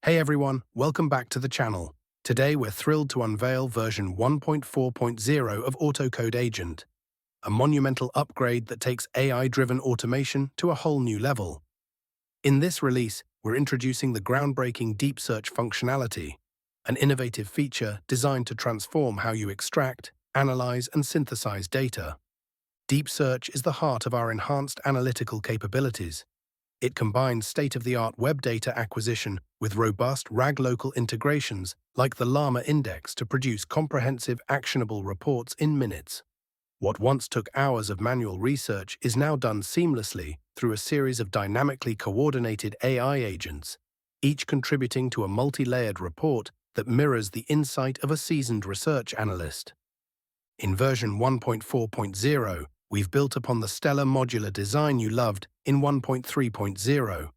Hey everyone, welcome back to the channel. Today we're thrilled to unveil version 1.4.0 of AutoCodeAgent, a monumental upgrade that takes AI-driven automation to a whole new level. In this release, we're introducing the groundbreaking deep search functionality, an innovative feature designed to transform how you extract, analyze, and synthesize data. Deep search is the heart of our enhanced analytical capabilities. It combines state-of-the-art web data acquisition with robust RAG local integrations like the Llama Index to produce comprehensive, actionable reports in minutes. What once took hours of manual research is now done seamlessly through a series of dynamically coordinated AI agents, each contributing to a multi-layered report that mirrors the insight of a seasoned research analyst. In version 1.4.0, we've built upon the stellar modular design you loved in 1.3.0.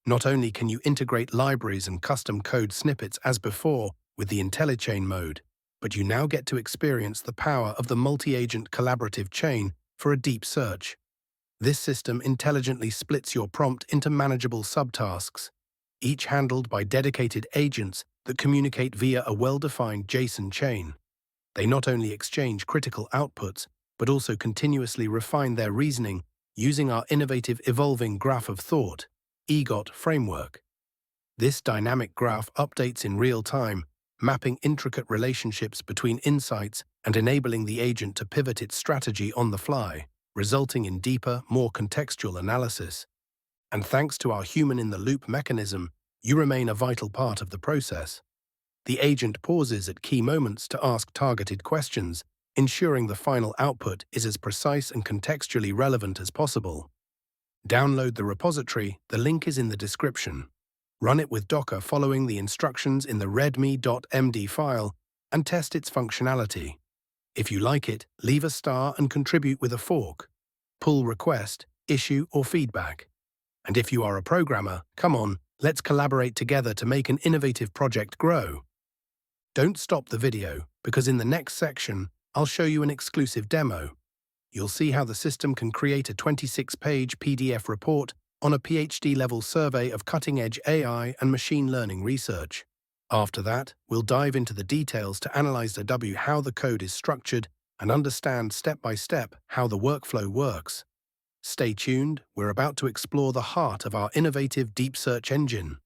Not only can you integrate libraries and custom code snippets as before with the IntelliChain mode, but you now get to experience the power of the multi-agent collaborative chain for a deep search. This system intelligently splits your prompt into manageable subtasks, each handled by dedicated agents that communicate via a well-defined JSON chain. They not only exchange critical outputs, but also continuously refine their reasoning using our innovative Evolving Graph of Thought (EGOT) framework. This dynamic graph updates in real time, mapping intricate relationships between insights and enabling the agent to pivot its strategy on the fly, resulting in deeper, more contextual analysis. And thanks to our human-in-the-loop mechanism, you remain a vital part of the process. The agent pauses at key moments to ask targeted questions, ensuring the final output is as precise and contextually relevant as possible. Download the repository, the link is in the description. Run it with Docker following the instructions in the readme.md file and test its functionality. If you like it, leave a star and contribute with a fork, pull request, issue, or feedback. And if you are a programmer, come on, let's collaborate together to make an innovative project grow. Don't stop the video, because in the next section, I'll show you an exclusive demo. You'll see how the system can create a 26-page PDF report on a PhD-level survey of cutting-edge AI and machine learning research. After that, we'll dive into the details to analyze how the code is structured and understand step-by-step how the workflow works. Stay tuned, we're about to explore the heart of our innovative deep search engine.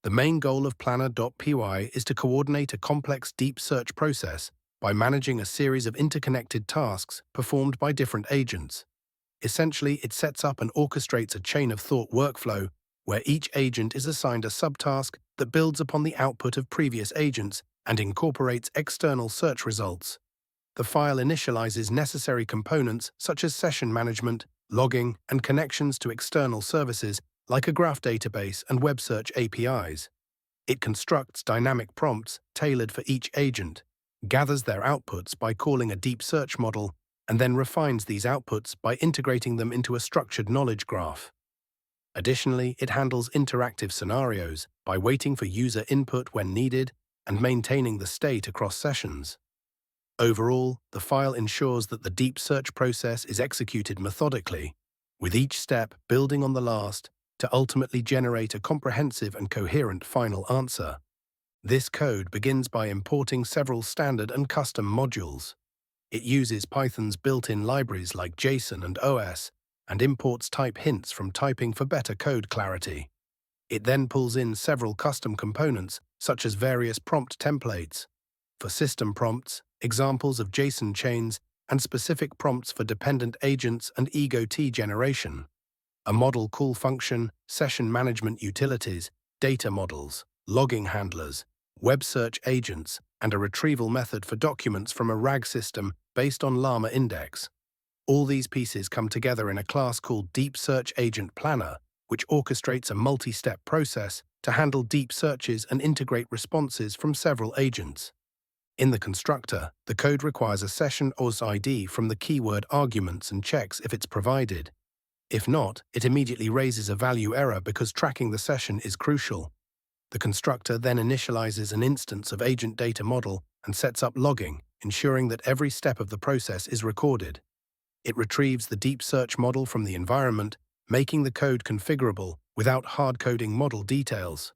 The main goal of planner.py is to coordinate a complex deep search process by managing a series of interconnected tasks performed by different agents. Essentially, it sets up and orchestrates a chain of thought workflow where each agent is assigned a subtask that builds upon the output of previous agents and incorporates external search results. The file initializes necessary components such as session management, logging, and connections to external services like a graph database and web search APIs. It constructs dynamic prompts tailored for each agent, gathers their outputs by calling a deep search model, and then refines these outputs by integrating them into a structured knowledge graph. Additionally, it handles interactive scenarios by waiting for user input when needed and maintaining the state across sessions. Overall, the file ensures that the deep search process is executed methodically, with each step building on the last to ultimately generate a comprehensive and coherent final answer. This code begins by importing several standard and custom modules. It uses Python's built-in libraries like JSON and OS and imports type hints from typing for better code clarity. It then pulls in several custom components, such as various prompt templates. For system prompts, examples of JSON chains, and specific prompts for dependent agents and egot generation. A model call function, session management utilities, data models, logging handlers, web search agents, and a retrieval method for documents from a RAG system based on Llama Index. All these pieces come together in a class called Deep Search Agent Planner, which orchestrates a multi-step process to handle deep searches and integrate responses from several agents. In the constructor, the code requires a session OS ID from the keyword arguments and checks if it's provided. If not, it immediately raises a value error because tracking the session is crucial. The constructor then initializes an instance of agent data model and sets up logging, ensuring that every step of the process is recorded. It retrieves the deep search model from the environment, making the code configurable without hard-coding model details.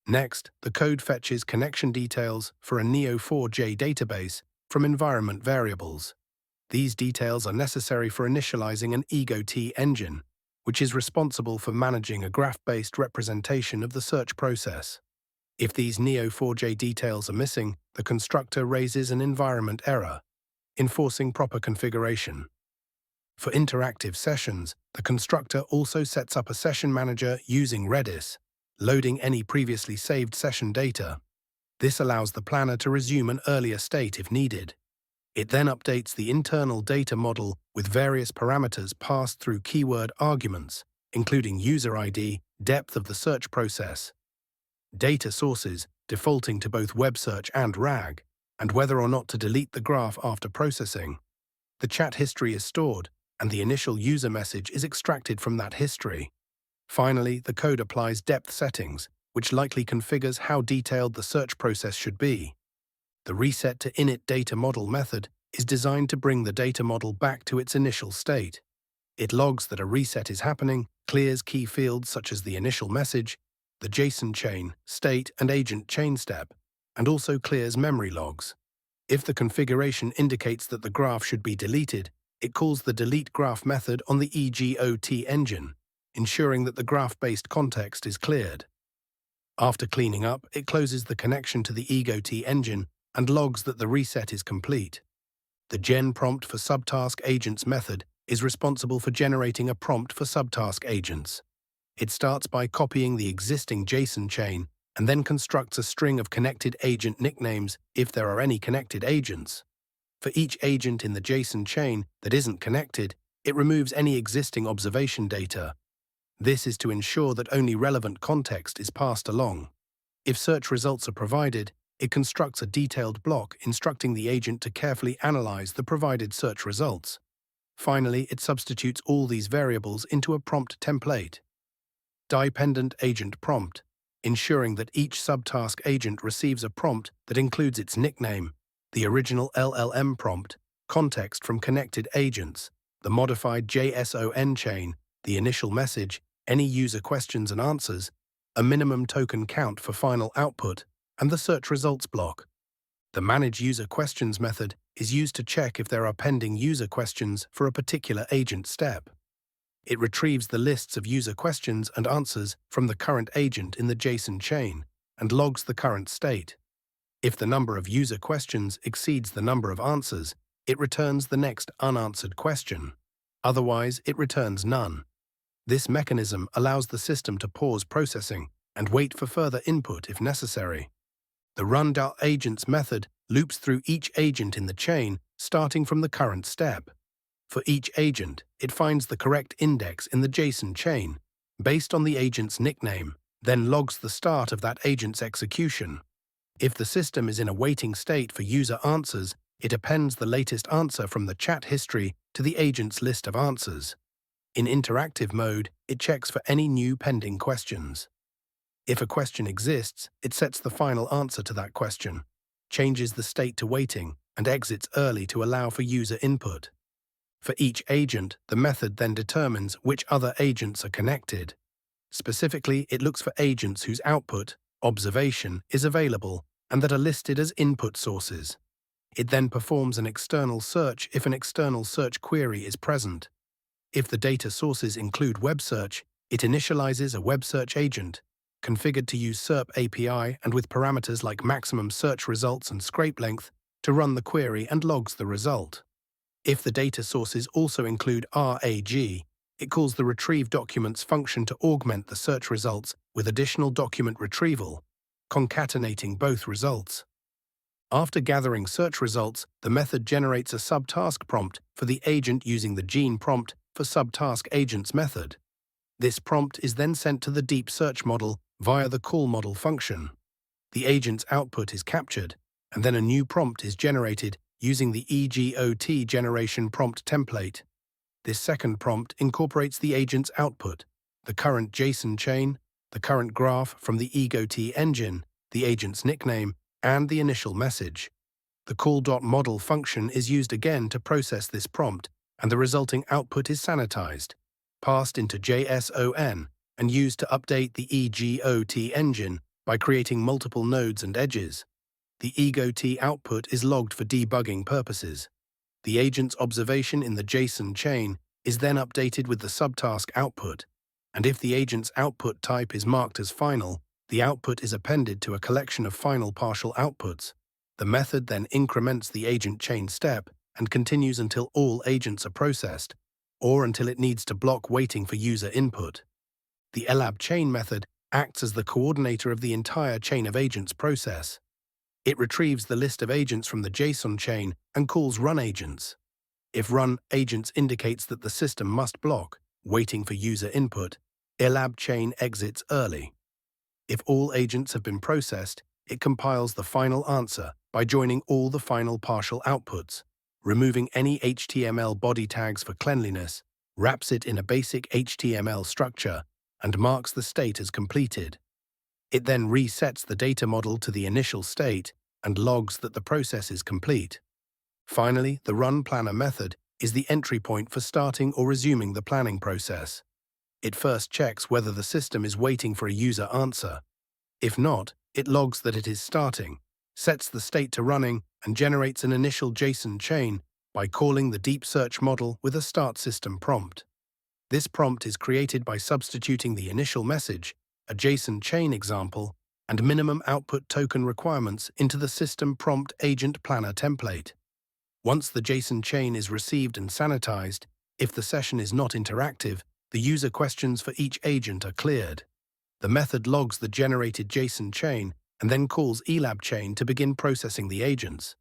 Next, the code fetches connection details for a Neo4j database from environment variables. These details are necessary for initializing an egot engine, which is responsible for managing a graph-based representation of the search process. If these Neo4j details are missing, the constructor raises an environment error, enforcing proper configuration. For interactive sessions, the constructor also sets up a session manager using Redis, loading any previously saved session data. This allows the planner to resume an earlier state if needed. It then updates the internal data model with various parameters passed through keyword arguments, including user ID, depth of the search process, data sources, defaulting to both web search and RAG, and whether or not to delete the graph after processing. The chat history is stored, and the initial user message is extracted from that history. Finally, the code applies depth settings, which likely configures how detailed the search process should be. The reset to init data model method is designed to bring the data model back to its initial state. It logs that a reset is happening, clears key fields such as the initial message, the JSON chain, state, and agent chain step, and also clears memory logs. If the configuration indicates that the graph should be deleted, it calls the delete graph method on the egot engine, ensuring that the graph-based context is cleared. After cleaning up, it closes the connection to the egot engine and logs that the reset is complete. The gen prompt for subtask agents method is responsible for generating a prompt for subtask agents. It starts by copying the existing JSON chain and then constructs a string of connected agent nicknames if there are any connected agents. For each agent in the JSON chain that isn't connected, it removes any existing observation data. This is to ensure that only relevant context is passed along. If search results are provided, it constructs a detailed block instructing the agent to carefully analyze the provided search results. Finally, it substitutes all these variables into a prompt template. Dependent agent prompt, ensuring that each subtask agent receives a prompt that includes its nickname, the original LLM prompt, context from connected agents, the modified JSON chain, the initial message, any user questions and answers, a minimum token count for final output, and the search results block. The Manage User Questions method is used to check if there are pending user questions for a particular agent step. It retrieves the lists of user questions and answers from the current agent in the JSON chain, and logs the current state. If the number of user questions exceeds the number of answers, it returns the next unanswered question. Otherwise, it returns none. This mechanism allows the system to pause processing and wait for further input if necessary. The run.agents method loops through each agent in the chain, starting from the current step. For each agent, it finds the correct index in the JSON chain, based on the agent's nickname, then logs the start of that agent's execution. If the system is in a waiting state for user answers, it appends the latest answer from the chat history to the agent's list of answers. In interactive mode, it checks for any new pending questions. If a question exists, it sets the final answer to that question, changes the state to waiting, and exits early to allow for user input. For each agent, the method then determines which other agents are connected. Specifically, it looks for agents whose output, observation, is available and that are listed as input sources. It then performs an external search if an external search query is present. If the data sources include web search, it initializes a web search agent, configured to use SERP API and with parameters like maximum search results and scrape length, to run the query and logs the result. If the data sources also include RAG, it calls the retrieve documents function to augment the search results with additional document retrieval, concatenating both results. After gathering search results, the method generates a subtask prompt for the agent using the gene prompt for subtask agents method. This prompt is then sent to the deep search model via the call model function. The agent's output is captured, and then a new prompt is generated using the EGOT generation prompt template. This second prompt incorporates the agent's output, the current JSON chain, the current graph from the EGOT engine, the agent's nickname, and the initial message. The call.model function is used again to process this prompt, and the resulting output is sanitized, passed into JSON, and used to update the EGOT engine by creating multiple nodes and edges. The EGOT output is logged for debugging purposes. The agent's observation in the JSON chain is then updated with the subtask output, and if the agent's output type is marked as final, the output is appended to a collection of final partial outputs. The method then increments the agent chain step and continues until all agents are processed, or until it needs to block waiting for user input. The elab chain method acts as the coordinator of the entire chain of agents process. It retrieves the list of agents from the JSON chain and calls run agents. If run agents indicates that the system must block waiting for user input, elab chain exits early. If all agents have been processed, it compiles the final answer by joining all the final partial outputs, removing any HTML body tags for cleanliness, wraps it in a basic HTML structure, and marks the state as completed. It then resets the data model to the initial state and logs that the process is complete. Finally, the run planner method is the entry point for starting or resuming the planning process. It first checks whether the system is waiting for a user answer. If not, it logs that it is starting, sets the state to running, and generates an initial JSON chain by calling the deep search model with a start system prompt. This prompt is created by substituting the initial message, a JSON chain example, and minimum output token requirements into the system prompt agent planner template. Once the JSON chain is received and sanitized, if the session is not interactive, the user questions for each agent are cleared. The method logs the generated JSON chain and then calls elab chain to begin processing the agents.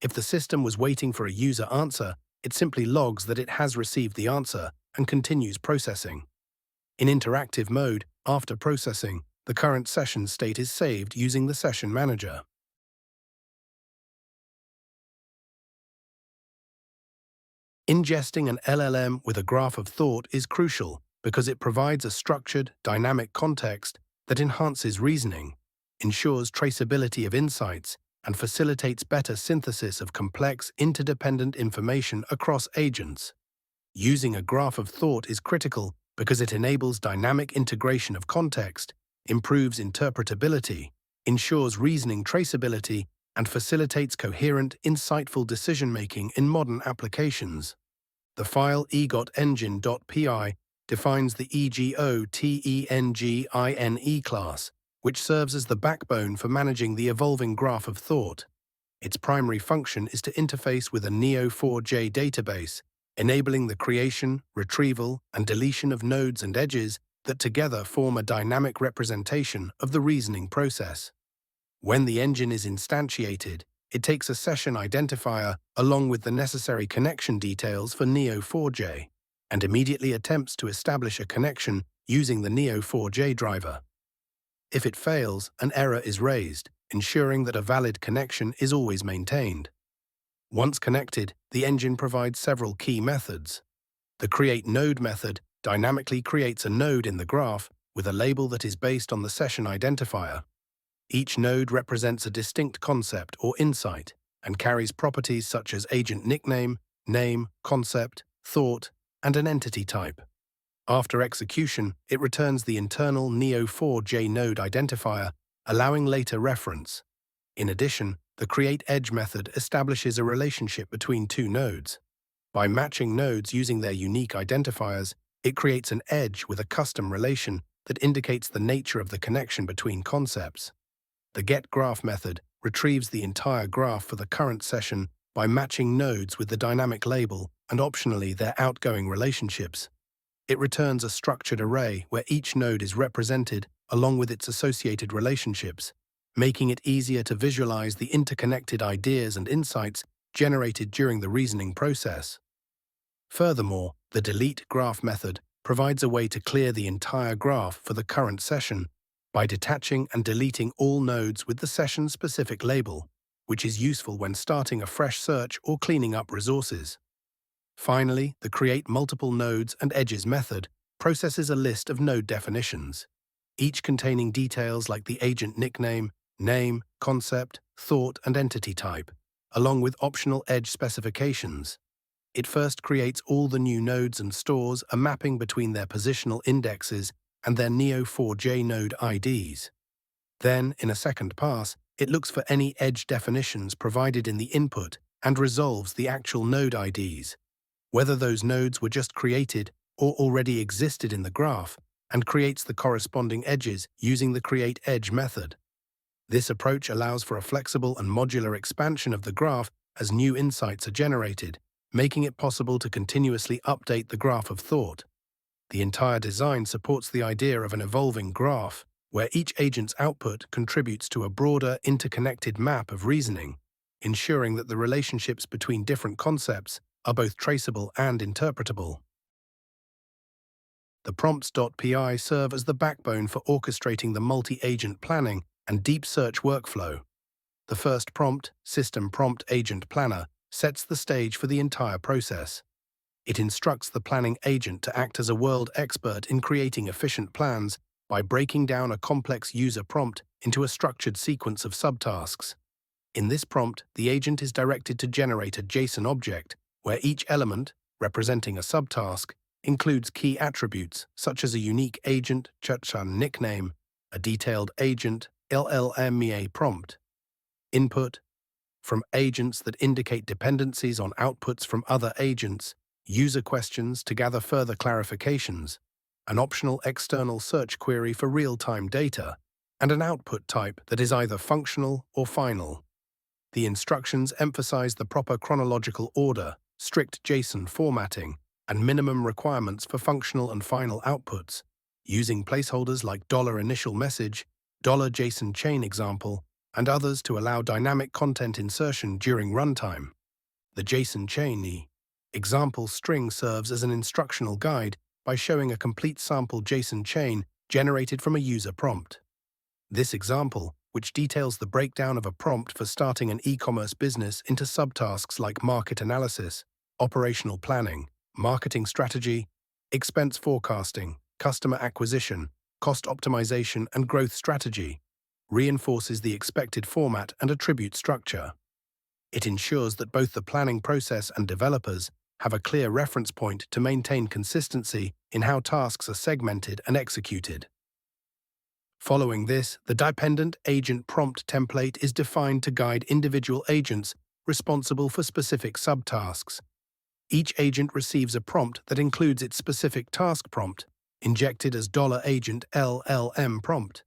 If the system was waiting for a user answer, it simply logs that it has received the answer and continues processing. In interactive mode, after processing, the current session state is saved using the session manager. Ingesting an LLM with a graph of thought is crucial because it provides a structured, dynamic context that enhances reasoning, ensures traceability of insights, and facilitates better synthesis of complex, interdependent information across agents. Using a graph of thought is critical because it enables dynamic integration of context, improves interpretability, ensures reasoning traceability, and facilitates coherent, insightful decision-making in modern applications. The file egotengine.py defines the EGOTENGINE class which serves as the backbone for managing the evolving graph of thought. Its primary function is to interface with a Neo4j database, enabling the creation, retrieval, and deletion of nodes and edges that together form a dynamic representation of the reasoning process. When the engine is instantiated, it takes a session identifier along with the necessary connection details for Neo4j, and immediately attempts to establish a connection using the Neo4j driver. If it fails, an error is raised, ensuring that a valid connection is always maintained. Once connected, the engine provides several key methods. The createNode method dynamically creates a node in the graph with a label that is based on the session identifier. Each node represents a distinct concept or insight and carries properties such as agent nickname, name, concept, thought, and an entity type. After execution, it returns the internal Neo4j node identifier, allowing later reference. In addition, the createEdge method establishes a relationship between two nodes. By matching nodes using their unique identifiers, it creates an edge with a custom relation that indicates the nature of the connection between concepts. The getGraph method retrieves the entire graph for the current session by matching nodes with the dynamic label and optionally their outgoing relationships. It returns a structured array where each node is represented along with its associated relationships, making it easier to visualize the interconnected ideas and insights generated during the reasoning process. Furthermore, the deleteGraph method provides a way to clear the entire graph for the current session by detaching and deleting all nodes with the session-specific label, which is useful when starting a fresh search or cleaning up resources. Finally, the createMultipleNodesAndEdges method processes a list of node definitions, each containing details like the agent nickname, name, concept, thought, and entity type, along with optional edge specifications. It first creates all the new nodes and stores a mapping between their positional indexes and their Neo4j node IDs. Then, in a second pass, it looks for any edge definitions provided in the input and resolves the actual node IDs, whether those nodes were just created or already existed in the graph, and creates the corresponding edges using the createEdge method. This approach allows for a flexible and modular expansion of the graph as new insights are generated, making it possible to continuously update the graph of thought. The entire design supports the idea of an evolving graph, where each agent's output contributes to a broader, interconnected map of reasoning, ensuring that the relationships between different concepts are both traceable and interpretable. The prompts.py serve as the backbone for orchestrating the multi-agent planning and deep search workflow. The first prompt, System Prompt Agent Planner, sets the stage for the entire process. It instructs the planning agent to act as a world expert in creating efficient plans by breaking down a complex user prompt into a structured sequence of subtasks. In this prompt, the agent is directed to generate a JSON object, where each element, representing a subtask, includes key attributes such as a unique agent (churchan nickname), a detailed agent (LLMEA prompt), input from agents that indicate dependencies on outputs from other agents, user questions to gather further clarifications, an optional external search query for real-time data, and an output type that is either functional or final. The instructions emphasize the proper chronological order, strict JSON formatting, and minimum requirements for functional and final outputs, using placeholders like $initial message, $JSON chain example, and others to allow dynamic content insertion during runtime. The JSON chain example string serves as an instructional guide by showing a complete sample JSON chain generated from a user prompt. This example, which details the breakdown of a prompt for starting an e-commerce business into subtasks like market analysis, operational planning, marketing strategy, expense forecasting, customer acquisition, cost optimization, and growth strategy, reinforces the expected format and attribute structure. It ensures that both the planning process and developers have a clear reference point to maintain consistency in how tasks are segmented and executed. Following this, the dependent agent prompt template is defined to guide individual agents responsible for specific subtasks. Each agent receives a prompt that includes its specific task prompt, injected as $agent LLM prompt.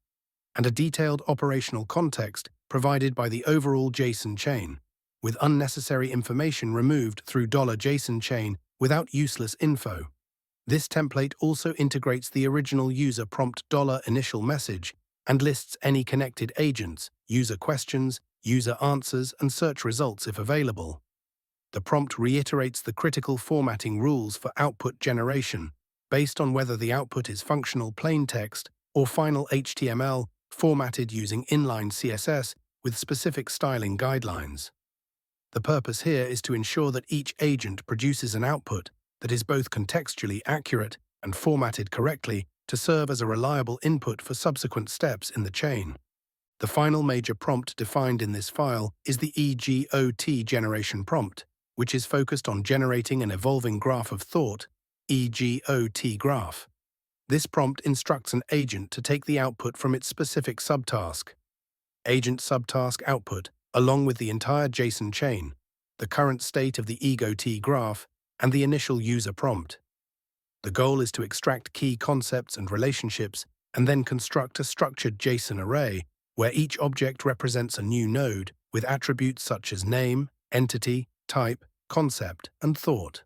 and a detailed operational context provided by the overall JSON chain, with unnecessary information removed through $JSON chain without useless info. This template also integrates the original user prompt $initial message and lists any connected agents, user questions, user answers, and search results if available. The prompt reiterates the critical formatting rules for output generation, based on whether the output is functional plain text or final HTML formatted using inline CSS with specific styling guidelines. The purpose here is to ensure that each agent produces an output that is both contextually accurate and formatted correctly to serve as a reliable input for subsequent steps in the chain. The final major prompt defined in this file is the EGOT generation prompt, which is focused on generating an evolving graph of thought, EGOT graph. This prompt instructs an agent to take the output from its specific subtask. Agent subtask output, along with the entire JSON chain, the current state of the EGOT graph, and the initial user prompt. The goal is to extract key concepts and relationships and then construct a structured JSON array where each object represents a new node with attributes such as name, entity, type, concept, and thought.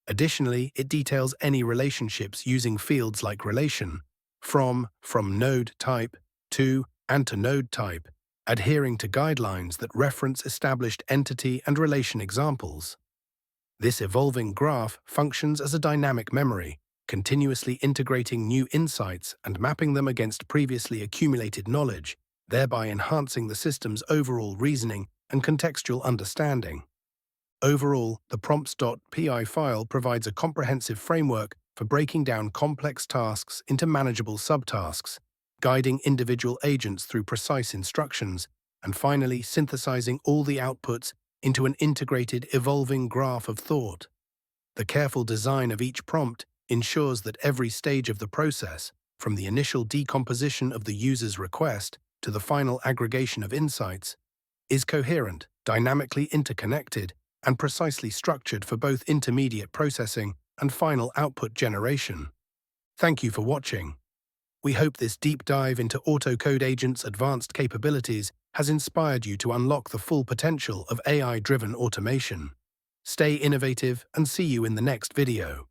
Additionally, it details any relationships using fields like relation, from node type, to, and to node type, adhering to guidelines that reference established entity and relation examples. This evolving graph functions as a dynamic memory, continuously integrating new insights and mapping them against previously accumulated knowledge, thereby enhancing the system's overall reasoning and contextual understanding. Overall, the prompts.py file provides a comprehensive framework for breaking down complex tasks into manageable subtasks, guiding individual agents through precise instructions, and finally synthesizing all the outputs into an integrated, evolving graph of thought. The careful design of each prompt ensures that every stage of the process, from the initial decomposition of the user's request to the final aggregation of insights, is coherent, dynamically interconnected, and precisely structured for both intermediate processing and final output generation. Thank you for watching. We hope this deep dive into AutoCodeAgent's advanced capabilities has inspired you to unlock the full potential of AI-driven automation. Stay innovative and see you in the next video.